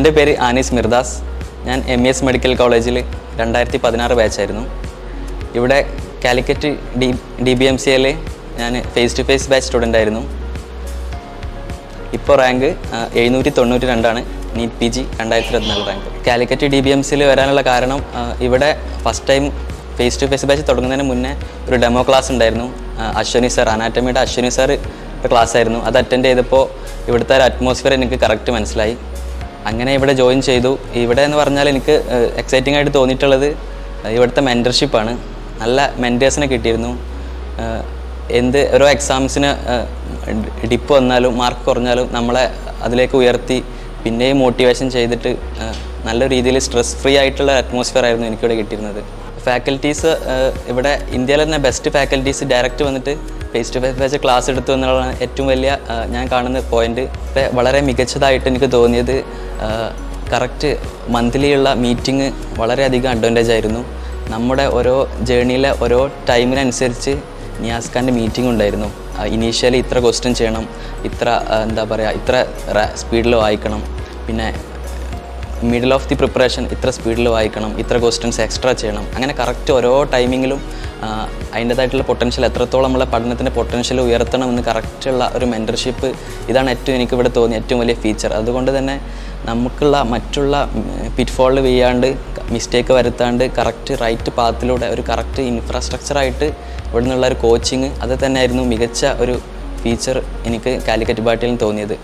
എൻ്റെ പേര് ആനീസ് മിർദാസ്. ഞാൻ MES മെഡിക്കൽ കോളേജിൽ 2016 ബാച്ചായിരുന്നു. ഇവിടെ കാലിക്കറ്റ് DBMCയിൽ ഞാൻ face to face batch student ആയിരുന്നു. ഇപ്പോൾ rank 792 NEET PG 2024 rank. Calicut DBMCയിൽ വരാനുള്ള കാരണം ഇവിടെ first time face to face batch തുടങ്ങുന്നതിന് മുന്നേ ഒരു ഡെമോ ക്ലാസ് ഉണ്ടായിരുന്നു. അശ്വനി സാർ, അനാറ്റമിയുടെ അശ്വനി സാർ ക്ലാസ് ആയിരുന്നു. അത് അറ്റൻഡ് ചെയ്തപ്പോൾ ഇവിടുത്തെ ഒരു അറ്റ്മോസ്ഫിയർ എനിക്ക് കറക്റ്റ് മനസ്സിലായി. അങ്ങനെ ഇവിടെ ജോയിൻ ചെയ്തു. ഇവിടെ എന്ന് പറഞ്ഞാൽ എനിക്ക് എക്സൈറ്റിംഗ് ആയിട്ട് തോന്നിയിട്ടുള്ളത് ഇവിടുത്തെ മെൻറ്റർഷിപ്പാണ്. നല്ല മെൻറ്റേഴ്സിനെ കിട്ടിയിരുന്നു. ഓരോ എക്സാംസിന് ഡിപ്പ് വന്നാലും മാർക്ക് കുറഞ്ഞാലും നമ്മളെ അതിലേക്ക് ഉയർത്തി പിന്നെയും മോട്ടിവേഷൻ ചെയ്തിട്ട് നല്ല രീതിയിൽ സ്ട്രെസ് ഫ്രീ ആയിട്ടുള്ള അറ്റ്മോസ്ഫിയർ ആയിരുന്നു എനിക്കിവിടെ കിട്ടിയിരുന്നത്. ഫാക്കൽറ്റീസ് ഇവിടെ ഇന്ത്യയിലെ തന്നെ ബെസ്റ്റ് ഫാക്കൽറ്റീസ് ഡയറക്റ്റ് വന്നിട്ട് face to face batch class എടുത്തു എന്നുള്ളതാണ് ഏറ്റവും വലിയ ഞാൻ കാണുന്ന പോയിന്റ്. വളരെ മികച്ചതായിട്ട് എനിക്ക് തോന്നിയത് കറക്റ്റ് മന്ത്ലിയുള്ള മീറ്റിംഗ് വളരെയധികം അഡ്വാൻറ്റേജ് ആയിരുന്നു. നമ്മുടെ ഓരോ ജേർണിയിലെ ഓരോ ടൈമിനനുസരിച്ച് നിയാസ് ഖാൻ്റെ മീറ്റിംഗ് ഉണ്ടായിരുന്നു. ഇനീഷ്യലി ഇത്ര ക്വസ്റ്റ്യൻ ചെയ്യണം, ഇത്ര ഇത്ര സ്പീഡിൽ വായിക്കണം, പിന്നെ മിഡിൽ ഓഫ് ദി പ്രിപ്പറേഷൻ ഇത്ര സ്പീഡിൽ വായിക്കണം, ഇത്ര ക്വസ്റ്റ്യൻസ് എക്സ്ട്രാ ചെയ്യണം. അങ്ങനെ കറക്റ്റ് ഓരോ ടൈമിങ്ങിലും അതിൻ്റേതായിട്ടുള്ള പൊട്ടൻഷ്യൽ എത്രത്തോളം നമ്മളെ പഠനത്തിൻ്റെ പൊട്ടൻഷ്യൽ ഉയർത്തണമെന്ന് കറക്റ്റുള്ള ഒരു മെൻറ്റർഷിപ്പ്, ഇതാണ് എനിക്കിവിടെ തോന്നിയ ഏറ്റവും വലിയ ഫീച്ചർ. അതുകൊണ്ട് തന്നെ നമുക്കുള്ള മറ്റുള്ള പിറ്റ്ഫോളിൽ വീഴാണ്ട് മിസ്റ്റേക്ക് വരുത്താണ്ട് കറക്റ്റ് റൈറ്റ് പാത്തിലൂടെ ഒരു കറക്റ്റ് ഇൻഫ്രാസ്ട്രക്ചറായിട്ട് ഇവിടെ നിന്നുള്ള ഒരു കോച്ചിങ്, അത് തന്നെയായിരുന്നു മികച്ച ഒരു ഫീച്ചർ എനിക്ക് കാലിക്കറ്റ് ബാട്ടിൽ തോന്നിയത്.